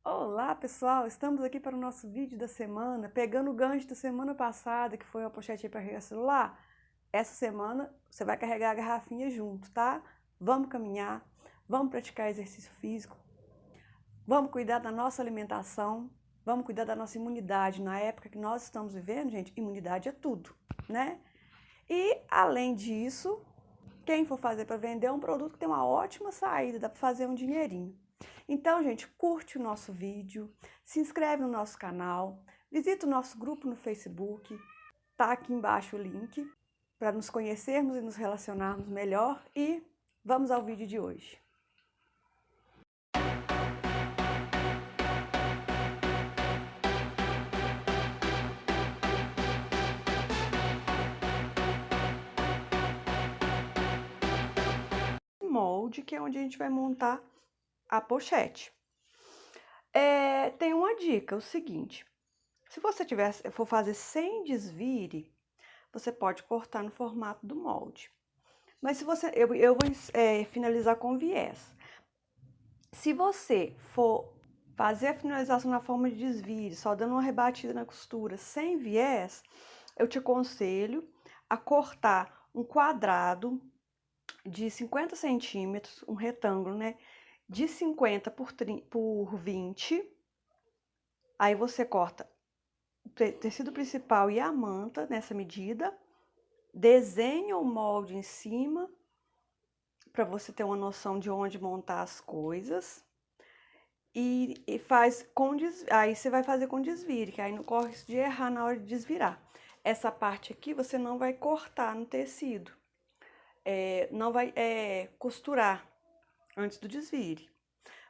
Olá pessoal, estamos aqui para o nosso vídeo da semana, pegando o gancho da semana passada, que foi uma pochete para carregar celular. Essa semana você vai carregar a garrafinha junto, tá? Vamos caminhar, vamos praticar exercício físico, vamos cuidar da nossa alimentação, vamos cuidar da nossa imunidade. Na época que nós estamos vivendo, gente, imunidade é tudo, né? E além disso, quem for fazer para vender é um produto que tem uma ótima saída, dá para fazer um dinheirinho. Então, gente, curte o nosso vídeo, se inscreve no nosso canal, visita o nosso grupo no Facebook, tá aqui embaixo o link para nos conhecermos e nos relacionarmos melhor e vamos ao vídeo de hoje. Molde, que é onde a gente vai montar a pochete. Tem uma dica, o seguinte, se você for fazer sem desvire, você pode cortar no formato do molde. Mas se você, eu vou finalizar com viés. Se você for fazer a finalização na forma de desvire, só dando uma rebatida na costura, sem viés, eu te aconselho a cortar um quadrado de 50 centímetros, um retângulo, né? De 50 por 20. Aí você corta o tecido principal e a manta nessa medida, desenha o molde em cima, para você ter uma noção de onde montar as coisas. E faz com aí você vai fazer com desvire, que aí não corre risco de errar na hora de desvirar. Essa parte aqui você não vai cortar no tecido, não vai costurar antes do desvire.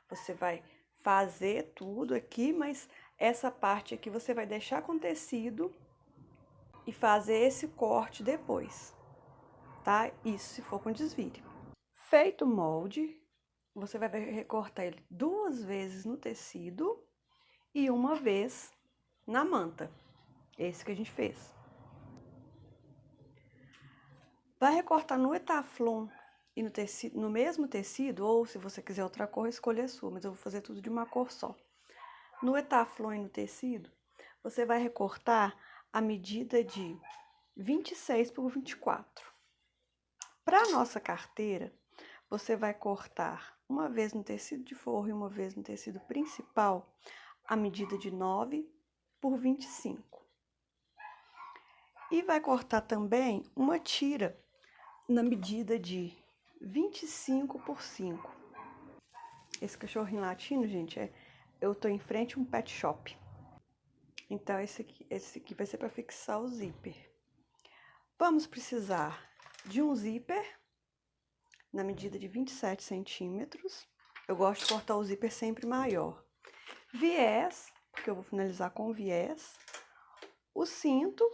Você vai fazer tudo aqui, mas essa parte aqui você vai deixar com tecido e fazer esse corte depois, tá? Isso se for com desvire. Feito o molde, você vai recortar ele 2 vezes no tecido e 1 vez na manta. Esse que a gente fez. Vai recortar no etaflon e no tecido, no mesmo tecido, ou se você quiser outra cor, escolha a sua, mas eu vou fazer tudo de uma cor só. No etaflon e no tecido, você vai recortar a medida de 26 por 24. Para a nossa carteira, você vai cortar uma vez no tecido de forro e uma vez no tecido principal, a medida de 9 por 25. E vai cortar também uma tira na medida de 25 por 5. Esse cachorrinho latino, gente, eu tô em frente a um pet shop. Então, esse aqui vai ser para fixar o zíper. Vamos precisar de um zíper na medida de 27 centímetros. Eu gosto de cortar o zíper sempre maior. Viés, porque eu vou finalizar com viés. O cinto.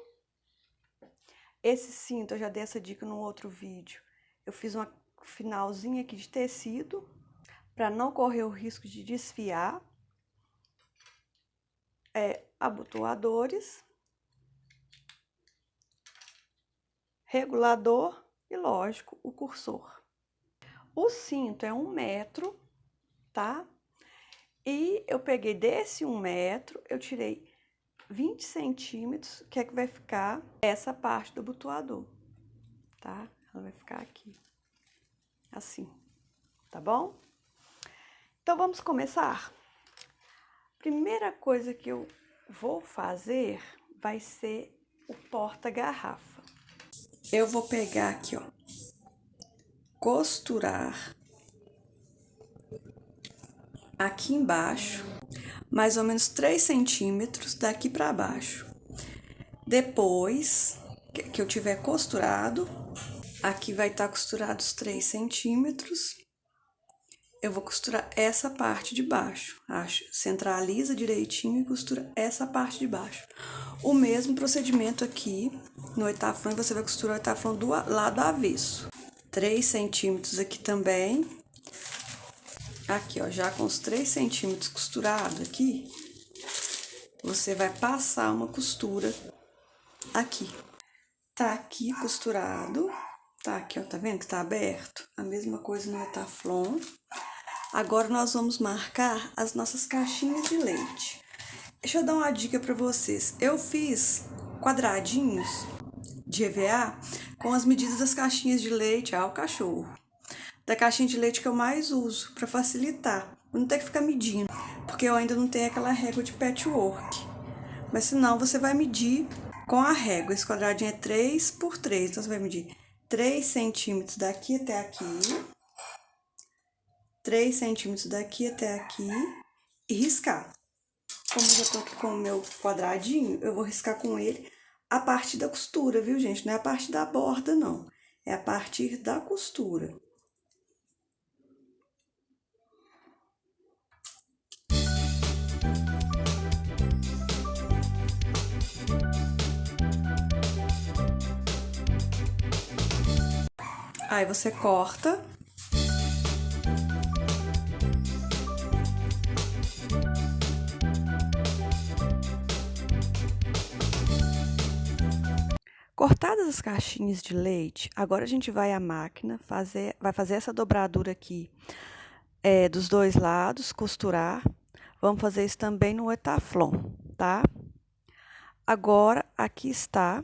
Esse cinto, eu já dei essa dica num outro vídeo. Eu fiz uma finalzinha aqui de tecido, para não correr o risco de desfiar. Abotoadores, regulador e, lógico, o cursor. O cinto é 1 metro, tá? E eu peguei desse 1 metro, eu tirei 20 centímetros, que é que vai ficar essa parte do abotoador, tá? Ela vai ficar aqui, assim, tá bom? Então, vamos começar? Primeira coisa que eu vou fazer vai ser o porta-garrafa. Eu vou pegar aqui, ó, costurar aqui embaixo, mais ou menos 3 centímetros daqui para baixo. Depois que eu tiver costurado, aqui vai estar costurado os 3 centímetros. Eu vou costurar essa parte de baixo, centraliza direitinho e costura essa parte de baixo. O mesmo procedimento aqui no etaflon, você vai costurar o etaflon do lado avesso. 3 centímetros aqui também. Aqui, ó, já com os 3 centímetros costurados aqui, você vai passar uma costura aqui. Tá aqui costurado, tá aqui, ó, tá vendo que tá aberto? A mesma coisa no etaflon. Agora nós vamos marcar as nossas caixinhas de leite. Deixa eu dar uma dica para vocês. Eu fiz quadradinhos de EVA com as medidas das caixinhas de leite ao cachorro. Da caixinha de leite que eu mais uso para facilitar, não ter que ficar medindo, porque eu ainda não tenho aquela régua de patchwork. Mas senão você vai medir com a régua. Esse quadradinho é 3 por 3, então você vai medir 3 centímetros daqui até aqui, 3 centímetros daqui até aqui e riscar. Como eu já tô aqui com o meu quadradinho, eu vou riscar com ele a parte da costura, viu, gente? Não é a parte da borda, não. É a partir da costura. Aí você corta. Cortadas as caixinhas de leite, agora a gente vai à máquina, vai fazer essa dobradura aqui dos dois lados, costurar. Vamos fazer isso também no Etaflon, tá? Agora, aqui está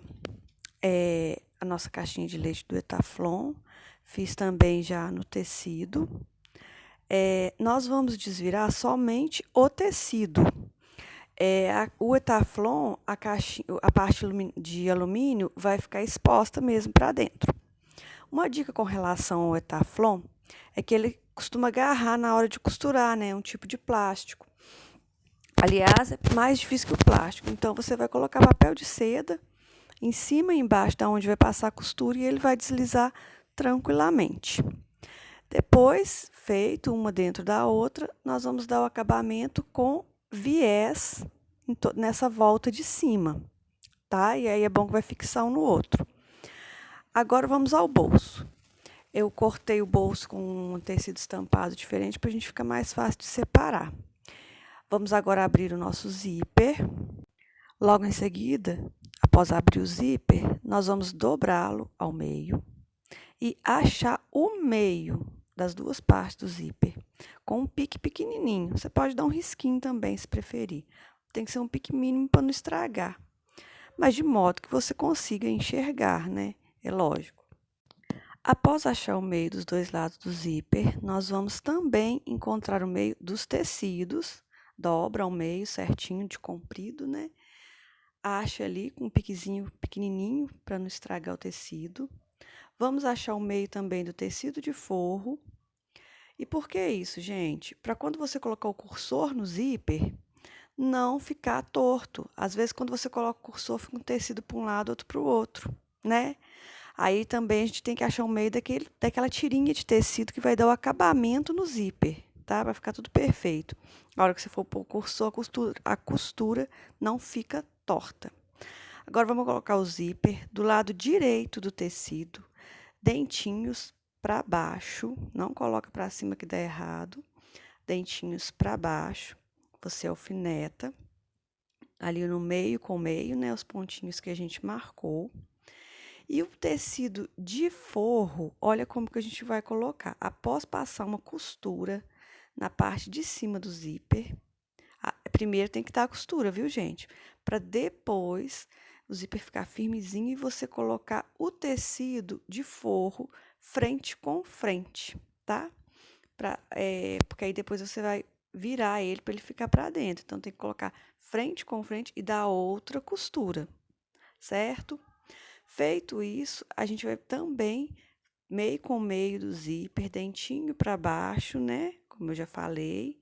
a nossa caixinha de leite do Etaflon. Fiz também já no tecido. Nós vamos desvirar somente o tecido. O Etaflon, a parte de alumínio vai ficar exposta mesmo para dentro. Uma dica com relação ao Etaflon é que ele costuma agarrar na hora de costurar, né? É um tipo de plástico. Aliás, é mais difícil que o plástico. Então, você vai colocar papel de seda em cima e embaixo da onde vai passar a costura e ele vai deslizar tranquilamente. Depois, feito uma dentro da outra, nós vamos dar o acabamento com viés nessa volta de cima, tá? E aí é bom que vai fixar um no outro. Agora vamos ao bolso. Eu cortei o bolso com um tecido estampado diferente para a gente ficar mais fácil de separar. Vamos agora abrir o nosso zíper. Logo em seguida, após abrir o zíper, nós vamos dobrá-lo ao meio e achar o meio das duas partes do zíper com um pique pequenininho. Você pode dar um risquinho também, se preferir. Tem que ser um pique mínimo para não estragar, mas de modo que você consiga enxergar, né? É lógico. Após achar o meio dos dois lados do zíper, nós vamos também encontrar o meio dos tecidos. Dobra ao meio certinho de comprido, né? Acha ali com um piquezinho pequenininho para não estragar o tecido. Vamos achar o meio também do tecido de forro. E por que isso, gente? Para quando você colocar o cursor no zíper, não ficar torto. Às vezes, quando você coloca o cursor, fica um tecido para um lado, outro para o outro, né? Aí também a gente tem que achar o meio daquela tirinha de tecido que vai dar o acabamento no zíper, tá? Vai ficar tudo perfeito. A hora que você for pôr o cursor, a costura não fica torta. Agora vamos colocar o zíper do lado direito do tecido, dentinhos para baixo, não coloca para cima que dá errado, dentinhos para baixo, você alfineta ali no meio com o meio, né, os pontinhos que a gente marcou. E o tecido de forro, olha como que a gente vai colocar. Após passar uma costura na parte de cima do zíper, primeiro tem que dar a costura, viu, gente? Para depois o zíper ficar firmezinho e você colocar o tecido de forro frente com frente, tá? Porque aí depois você vai virar ele para ele ficar para dentro. Então, tem que colocar frente com frente e dar outra costura, certo? Feito isso, a gente vai também meio com meio do zíper, dentinho para baixo, né? Como eu já falei,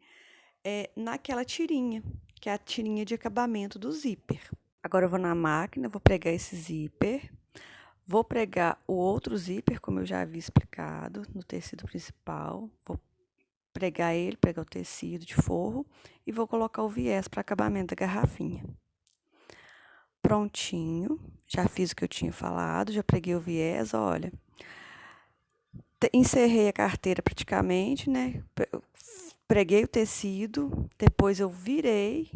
naquela tirinha, que é a tirinha de acabamento do zíper. Agora eu vou na máquina, vou pregar esse zíper, vou pregar o outro zíper, como eu já havia explicado, no tecido principal. Vou pregar ele, pregar o tecido de forro e vou colocar o viés para acabamento da garrafinha. Prontinho, já fiz o que eu tinha falado, já preguei o viés, olha. Encerrei a carteira praticamente, né? Preguei o tecido, depois eu virei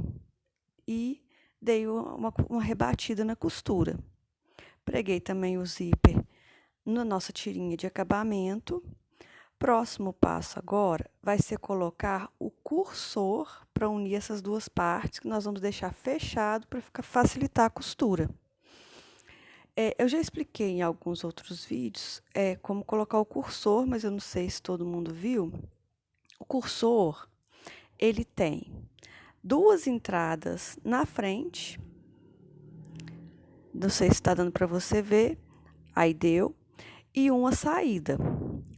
e dei uma rebatida na costura. Preguei também o zíper na nossa tirinha de acabamento. próximo passo agora vai ser colocar o cursor para unir essas duas partes, que nós vamos deixar fechado para facilitar a costura. Eu já expliquei em alguns outros vídeos como colocar o cursor, mas eu não sei se todo mundo viu. O cursor, ele tem duas entradas na frente. Não sei se está dando para você ver. Aí deu. E uma saída.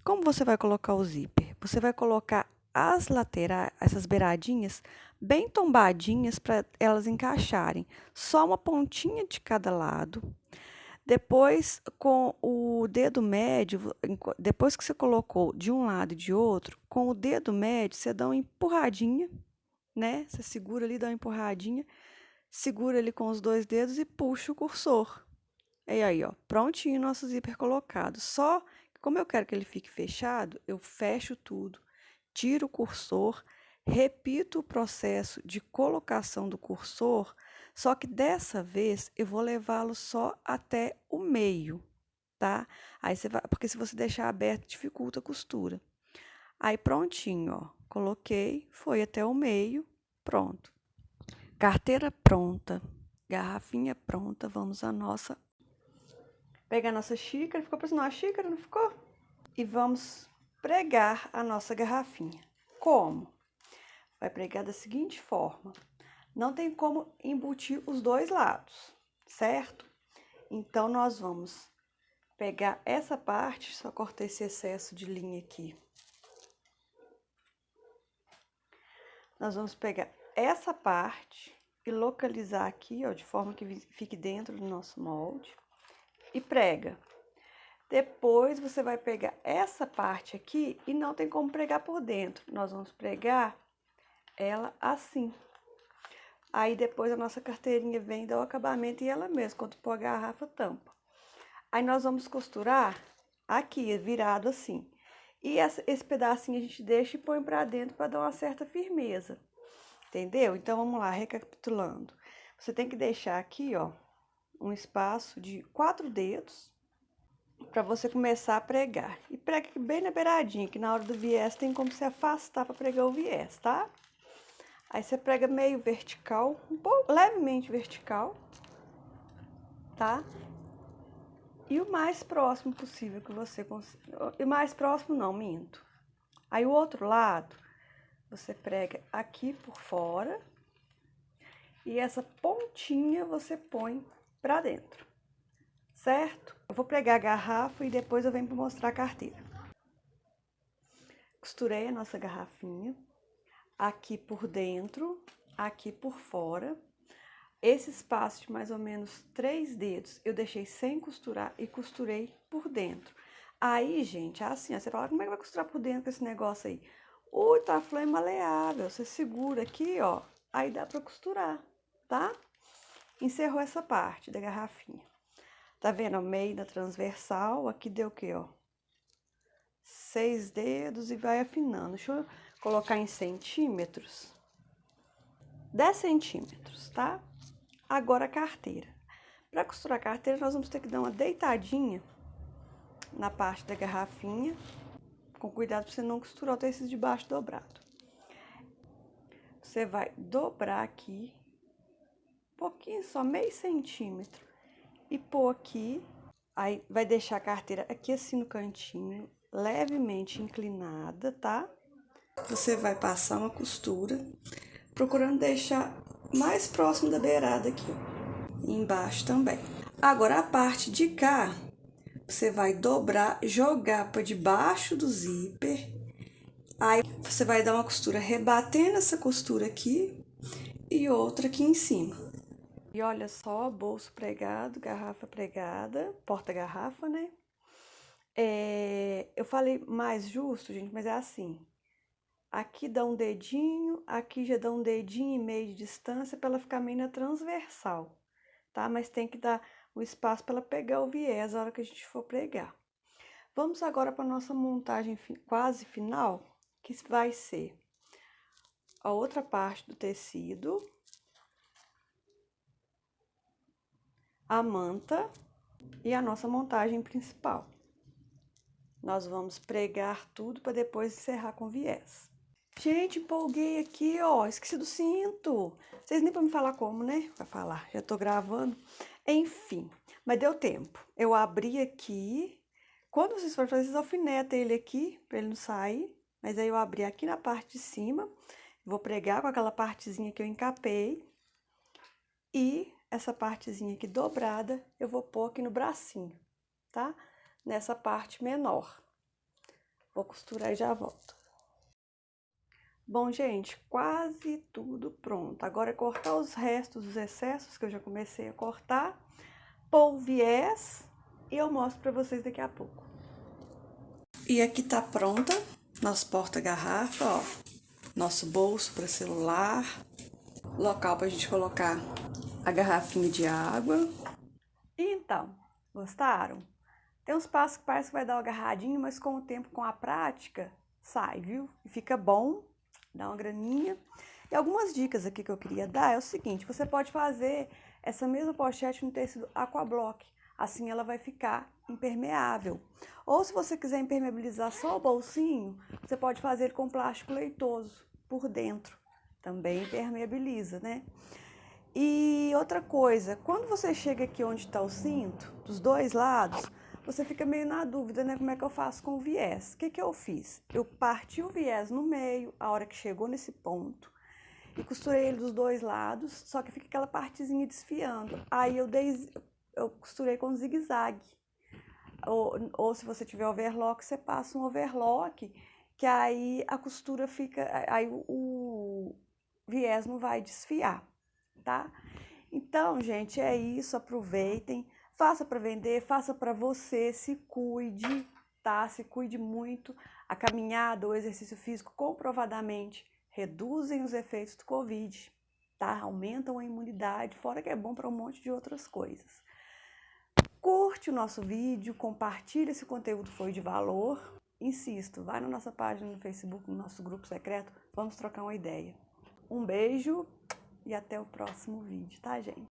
Como você vai colocar o zíper? Você vai colocar as laterais, essas beiradinhas, bem tombadinhas para elas encaixarem. Só uma pontinha de cada lado. Depois, com o dedo médio, depois que você colocou de um lado e de outro, com o dedo médio, você dá uma empurradinha, né? Você segura ali, dá uma empurradinha, segura ali com os dois dedos e puxa o cursor. E aí, ó, prontinho nosso zíper colocado. Só que como eu quero que ele fique fechado, eu fecho tudo, tiro o cursor, repito o processo de colocação do cursor, só que dessa vez eu vou levá-lo só até o meio, tá? Aí você vai, porque se você deixar aberto, dificulta a costura. Aí prontinho, ó, coloquei, foi até o meio, pronto. Carteira pronta, garrafinha pronta, vamos à nossa. Pegar a nossa xícara, ficou parecendo uma xícara, não ficou? E vamos pregar a nossa garrafinha. Como? Vai pregar da seguinte forma. Não tem como embutir os dois lados, certo? Então, nós vamos pegar essa parte, só cortei esse excesso de linha aqui. Nós vamos pegar essa parte e localizar aqui, ó, de forma que fique dentro do nosso molde. E prega. Depois, você vai pegar essa parte aqui e não tem como pregar por dentro. Nós vamos pregar ela assim. Aí, depois, a nossa carteirinha vem, dá o acabamento e ela mesma, quando pôr a garrafa, tampa. Aí, nós vamos costurar aqui, virado assim. E esse pedacinho a gente deixa e põe pra dentro para dar uma certa firmeza. Entendeu? Então, vamos lá, recapitulando. Você tem que deixar aqui, ó, um espaço de 4 dedos para você começar a pregar. E prega bem na beiradinha, que na hora do viés tem como se afastar para pregar o viés, tá? Aí você prega meio vertical, um pouco levemente vertical, tá? E o mais próximo possível que você consiga. E mais próximo não, minto. Aí o outro lado, você prega aqui por fora e essa pontinha você põe pra dentro, certo? Eu vou pregar a garrafa e depois eu venho para mostrar a carteira. Costurei a nossa garrafinha, aqui por dentro, aqui por fora. Esse espaço de mais ou menos 3 dedos, eu deixei sem costurar e costurei por dentro. Aí, gente, assim, ó, você fala, como é que vai costurar por dentro com esse negócio aí? O taflã é maleável, você segura aqui, ó, aí dá pra costurar, tá? Encerrou essa parte da garrafinha. Tá vendo? O meio da transversal, aqui deu o quê, ó? 6 dedos e vai afinando. Deixa eu colocar em centímetros. 10 centímetros, tá? Agora a carteira. Para costurar a carteira, nós vamos ter que dar uma deitadinha na parte da garrafinha, com cuidado para você não costurar o tecido de baixo dobrado. Você vai dobrar aqui, um pouquinho, só meio centímetro, e pôr aqui. Aí, vai deixar a carteira aqui assim no cantinho, levemente inclinada, tá? Você vai passar uma costura, procurando deixar mais próximo da beirada aqui, ó, e embaixo também. Agora, a parte de cá, você vai dobrar, jogar para debaixo do zíper. Aí, você vai dar uma costura rebatendo essa costura aqui e outra aqui em cima. E olha só, bolso pregado, garrafa pregada, porta-garrafa, né? Eu falei mais justo, gente, mas é assim. Aqui dá um dedinho, aqui já dá um dedinho e meio de distância para ela ficar meio na transversal, tá? Mas tem que dar o espaço para ela pegar o viés na hora que a gente for pregar. Vamos agora para nossa montagem quase final, que vai ser a outra parte do tecido, a manta e a nossa montagem principal. nós vamos pregar tudo para depois encerrar com viés. Gente, empolguei aqui, ó, esqueci do cinto. Vocês nem para me falar como, né? Para falar, já tô gravando. Enfim, mas deu tempo. Eu abri aqui. Quando vocês forem fazer, vocês alfinetam ele aqui, para ele não sair. Mas aí eu abri aqui na parte de cima. Vou pregar com aquela partezinha que eu encapei. E essa partezinha aqui dobrada, eu vou pôr aqui no bracinho, tá? Nessa parte menor. Vou costurar e já volto. Bom, gente, quase tudo pronto. Agora é cortar os restos, os excessos que eu já comecei a cortar, pôr o viés e eu mostro pra vocês daqui a pouco. E aqui tá pronta nosso porta-garrafa, ó. Nosso bolso para celular, local pra gente colocar a garrafinha de água. Então, gostaram? Tem uns passos que parece que vai dar uma agarradinha, mas com o tempo, com a prática, sai, viu? E fica bom, dá uma graninha. E algumas dicas aqui que eu queria dar é o seguinte, você pode fazer essa mesma pochete no tecido aquablock, assim ela vai ficar impermeável. Ou se você quiser impermeabilizar só o bolsinho, você pode fazer ele com plástico leitoso por dentro, também impermeabiliza, né? E outra coisa, quando você chega aqui onde está o cinto, dos dois lados, você fica meio na dúvida, né? Como é que eu faço com o viés? O que que eu fiz? Eu parti o viés no meio, a hora que chegou nesse ponto, e costurei ele dos dois lados, só que fica aquela partezinha desfiando. Aí eu costurei com zigue-zague. Ou se você tiver overlock, você passa um overlock, que aí a costura fica, aí o viés não vai desfiar, tá? Então, gente, é isso, aproveitem, faça para vender, faça para você, se cuide, tá? Se cuide muito. A caminhada, o exercício físico comprovadamente reduzem os efeitos do Covid, tá? Aumentam a imunidade, fora que é bom para um monte de outras coisas. Curte o nosso vídeo, compartilha se o conteúdo foi de valor. Insisto, vai na nossa página no Facebook, no nosso grupo secreto, vamos trocar uma ideia. Um beijo e até o próximo vídeo, tá, gente?